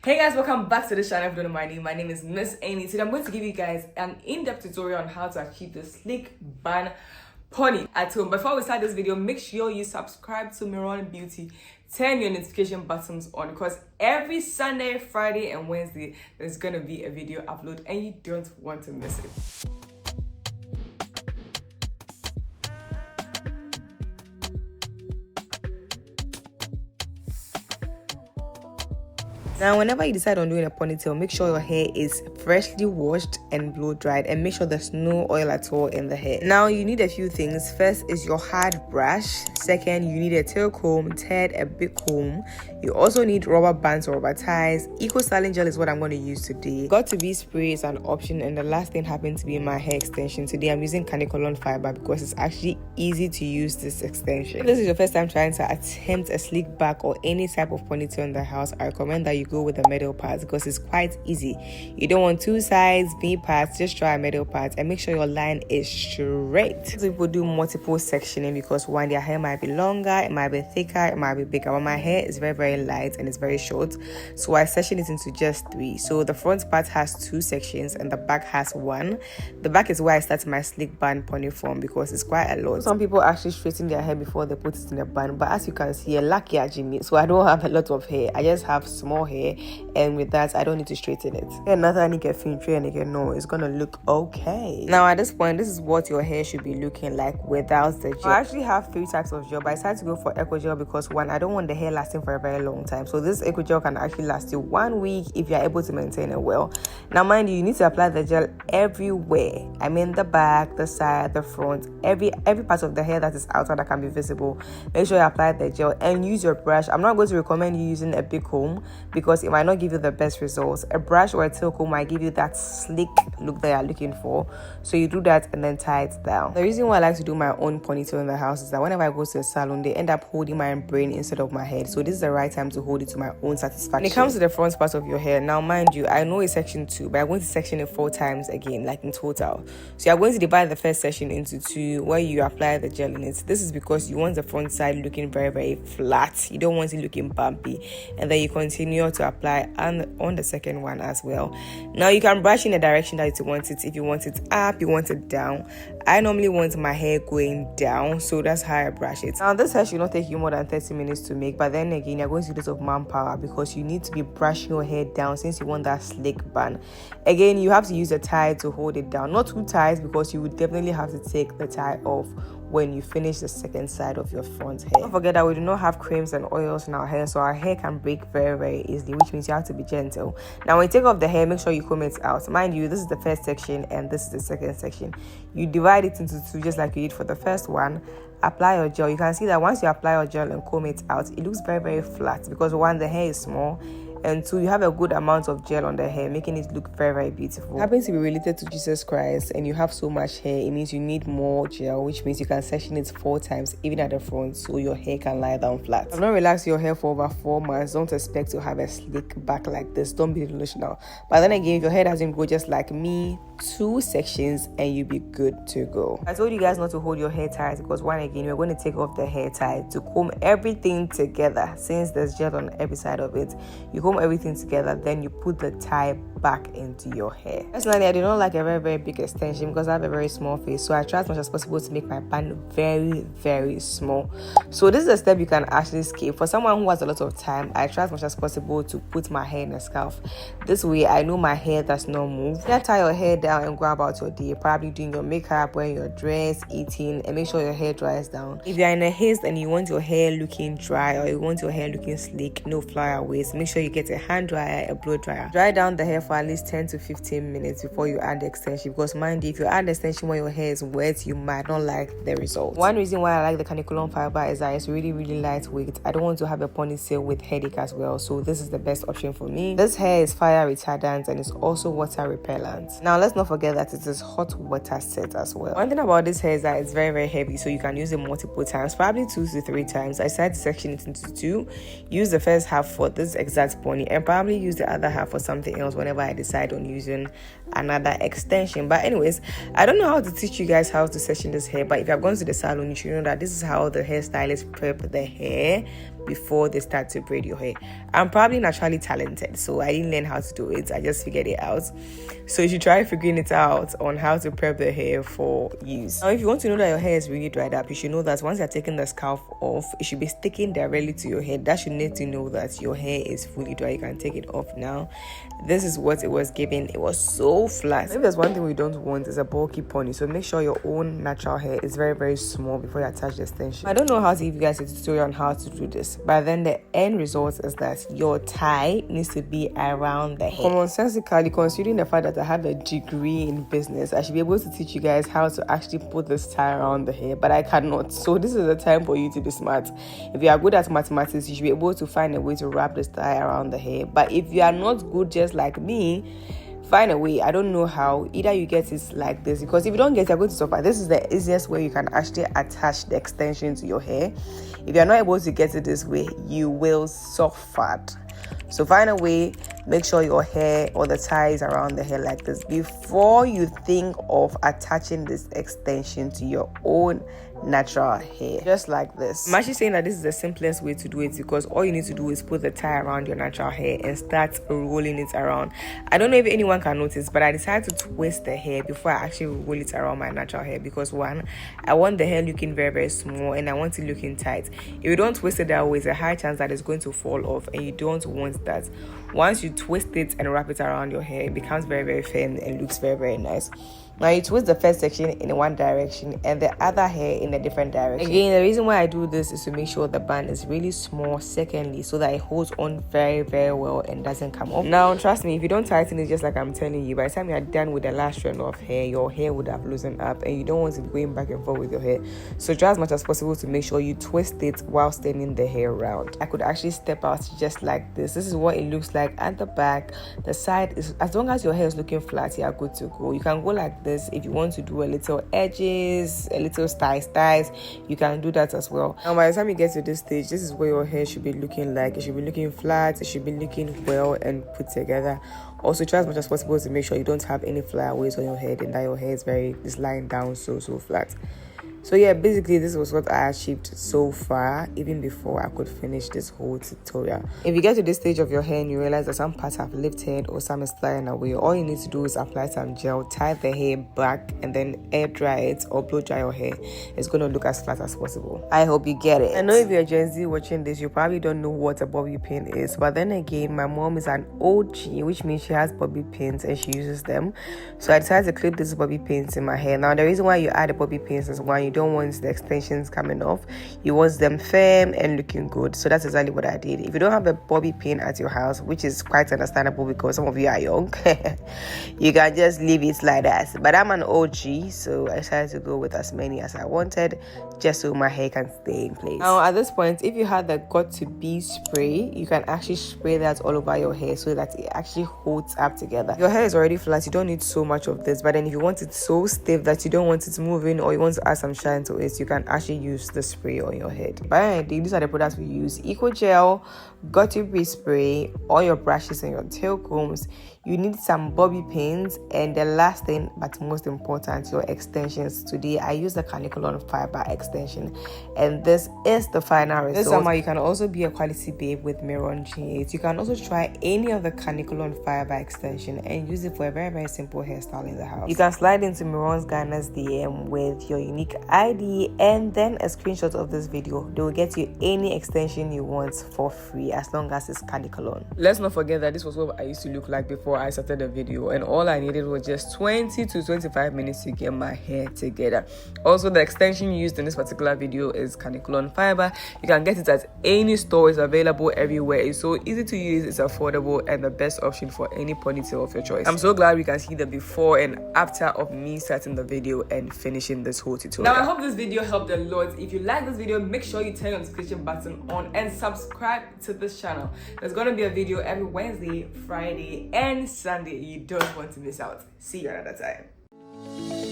Hey guys, welcome back to the channel. If you don't know my name is Miss Amy. Today I'm going to give you guys an in-depth tutorial on how to achieve the sleek bun pony at home. Before we start this video, make sure you subscribe to Miron Beauty. Turn your notification buttons on because every Sunday, Friday, and Wednesday there's gonna be a video upload and you don't want to miss it. Now, whenever you decide on doing a ponytail, make sure your hair is freshly washed and blow dried, and make sure there's no oil at all in the hair. Now, you need a few things. First is your hard brush. Second, you need a tail comb. Third, a big comb. You also need rubber bands or rubber ties. Eco styling gel is what I'm going to use today. Got to be spray is an option, and the last thing happened to be my hair extension. Today, I'm using canicolon fiber because it's actually easy to use this extension. If this is your first time trying to attempt a sleek back or any type of ponytail in the house, I recommend that you go with the middle part because it's quite easy. You don't want two sides, V parts, just try a middle part and make sure your line is straight. Some people do multiple sectioning because one, their hair might be longer, it might be thicker, it might be bigger, but my hair is very light and it's very short, so I section it into just 3. So the front part has 2 sections and the back has 1. The back is where I start my sleek bun pony from because it's quite a lot. Some people actually straighten their hair before they put it in a bun, but as you can see, lucky Jimmy, so I don't have a lot of hair. I just have small hair, and with that I don't need to straighten it. Another get filtre and again, no, it's gonna look okay. Now at this point, this is what your hair should be looking like without the gel. I actually have 3 types of gel, but I decided to go for eco gel because one, I don't want the hair lasting for a very long time. So this eco gel can actually last you 1 week if you're able to maintain it well. Now mind you need to apply the gel everywhere. I mean the back, the side, the front, every part of the hair that is outside that can be visible. Make sure you apply the gel and use your brush. I'm not going to recommend you using a big comb because it might not give you the best results. A brush or a tail comb might give you that sleek look that you're looking for, so you do that and then tie it down. The reason why I like to do my own ponytail in the house is that whenever I go to a salon, they end up holding my brain instead of my head, so this is the right time to hold it to my own satisfaction. When it comes to the front part of your hair, now mind you, I know it's section 2, but I'm going to section it 4 times again, like in total. So you're going to divide the first section into 2 where you apply the gel in it. This is because you want the front side looking very flat. You don't want it looking bumpy, and then you continue to apply on the second one as well. Now you can brush in the direction that you want it. If you want it up, you want it down. I normally want my hair going down, so that's how I brush it. Now this hair should not take you more than 30 minutes to make, but then again you're going to use a lot of manpower because you need to be brushing your hair down since you want that sleek bun. Again, you have to use a tie to hold it down, not 2 ties because you would definitely have to take the tie off when you finish the second side of your front hair. Don't forget that we do not have creams and oils in our hair, so our hair can break very easily, which means you have to be gentle. Now when you take off the hair, make sure you comb it out. Mind you, this is the first section and this is the second section. You divide it into 2 just like you did for the first one. Apply your gel. You can see that once you apply your gel and comb it out, it looks very flat because 1, the hair is small, and 2, you have a good amount of gel on the hair, making it look very beautiful. Happens to be related to Jesus Christ and you have so much hair, it means you need more gel, which means you can section it 4 times even at the front so your hair can lie down flat. If not relax your hair for over 4 months, don't expect to have a sleek back like this. Don't be delusional. But then again, if your hair doesn't grow just like me, 2 sections and you'll be good to go. I told you guys not to hold your hair tight because one, again, we're going to take off the hair tie to comb everything together. Since there's gel on every side of it, you comb everything together, then you put the tie back into your hair. Personally, I do not like a very big extension because I have a very small face, so I try as much as possible to make my bun very small. So this is a step you can actually skip. For someone who has a lot of time, I try as much as possible to put my hair in a scarf. This way I know my hair does not move. You can tie your hair down and go about your day, probably doing your makeup, wearing your dress, eating, and make sure your hair dries down. If you're in a haste and you want your hair looking dry or you want your hair looking sleek, no flyaways, make sure you get a hand dryer, a blow dryer. Dry down the hair for at least 10 to 15 minutes before you add the extension, because mind you, if you add the extension when your hair is wet, you might not like the result. One reason why I like the canicolon fiber is that it's really lightweight. I don't want to have a ponytail with headache as well, so this is the best option for me. This hair is fire retardant and it's also water repellent. Now let's not forget that it is hot water set as well. One thing about this hair is that it's very heavy, so you can use it multiple times, probably 2 to 3 times. I decided to section it into 2. Use the first half for this exact pony and probably use the other half for something else whenever I decide on using another extension. But anyways, I don't know how to teach you guys how to section this hair, but if you have gone to the salon, you should know that this is how the hairstylist prep the hair before they start to braid your hair. I'm probably naturally talented, so I didn't learn how to do it, I just figured it out. So you should try figuring it out on how to prep the hair for use. Now if you want to know that your hair is really dried up, you should know that once you're taking the scalp off, it should be sticking directly to your head. That should need to know that your hair is fully dry. You can take it off now. This is what it was giving. It was so flat. If there's one thing we don't want, is a bulky pony, so make sure your own natural hair is very, very small before you attach the extension. I don't know how to give you guys a tutorial on how to do this, but then the end result is that your tie needs to be around the hair. Commonsensically, considering the fact that I have a degree in business, I should be able to teach you guys how to actually put this tie around the hair, but I cannot. So this is the time for you to be smart. If you are good at mathematics, you should be able to find a way to wrap this tie around the hair. But if you are not good, just like me, find a way. I don't know how. Either you get it like this, because if you don't get it, you're going to suffer. This is the easiest way you can actually attach the extension to your hair. If you're not able to get it this way, you will suffer. So find a way. Make sure your hair or the tie is around the hair like this before you think of attaching this extension to your own natural hair, just like this. I'm actually saying that this is the simplest way to do it, because all you need to do is put the tie around your natural hair and start rolling it around. I don't know if anyone can notice, but I decided to twist the hair before I actually roll it around my natural hair, because one, I want the hair looking very, very small, and I want it looking tight. If you don't twist it that way, it's a high chance that it's going to fall off, and you don't want that. Once you twist it and wrap it around your hair, it becomes very, very firm and looks very, very nice. Now you twist the first section in one direction and the other hair in a different direction. Again, the reason why I do this is to make sure the band is really small, secondly, so that it holds on very, very well and doesn't come off. Now trust me, if you don't tighten it just like I'm telling you, by the time you're done with the last strand of hair, your hair would have loosened up, and you don't want it going back and forth with your hair. So try as much as possible to make sure you twist it while turning the hair around. I could actually step out just like this. This is what it looks like at the back. The side is, as long as your hair is looking flat, you are good to go. You can go like this. If you want to do a little edges, a little styles, you can do that as well. And by the time you get to this stage, this is what your hair should be looking like. It should be looking flat, it should be looking well and put together. Also try as much as possible to make sure you don't have any flyaways on your head and that your hair is lying down so flat. So yeah, basically this was what I achieved so far, even before I could finish this whole tutorial. If you get to this stage of your hair and you realize that some parts have lifted or some is flying away, all you need to do is apply some gel, tie the hair back, and then air dry it or blow dry your hair. It's going to look as flat as possible. I hope you get it. I know if you're Gen Z watching this, you probably don't know what a bobby pin is, but then again, my mom is an OG, which means she has bobby pins and she uses them. So I decided to clip these bobby pins in my hair. Now the reason why you add the bobby pins is one, you don't want the extensions coming off, you want them firm and looking good. So that's exactly what I did. If you don't have a bobby pin at your house, which is quite understandable because some of you are young, you can just leave it like that. But I'm an OG, so I decided to go with as many as I wanted, just so my hair can stay in place. Now at this point, if you had the got to be spray, you can actually spray that all over your hair so that it actually holds up together. Your hair is already flat, you don't need so much of this, but then if you want it so stiff that you don't want it moving, or you want to add some shine to it, you can actually use the spray on your head. But these are the products we use: Eco Gel, got to be spray, all your brushes and your tail combs. You need some bobby pins, and the last thing but most important, your extensions. Today I use the Canicolon fiber extension, and this is the final result. This summer you can also be a quality babe with Miron G8. You can also try any of the Canicolon fiber extension and use it for a very, very simple hairstyle in the house. You can slide into Miron's Ghana's DM with your unique ID and then a screenshot of this video. They will get you any extension you want for free as long as it's Canicolon. Let's not forget that this was what I used to look like before I started the video, and all I needed was just 20 to 25 minutes to get my hair together. Also, the extension used in this particular video is Canicolon fiber. You can get it at any store. It's available everywhere. It's so easy to use, it's affordable, and the best option for any ponytail of your choice. I'm so glad we can see the before and after of me starting the video and finishing this whole tutorial. Now I hope this video helped a lot. If you like this video, make sure you turn the notification button on and subscribe to this channel. There's going to be a video every Wednesday, Friday, and Sunday. You don't want to miss out. See you another time.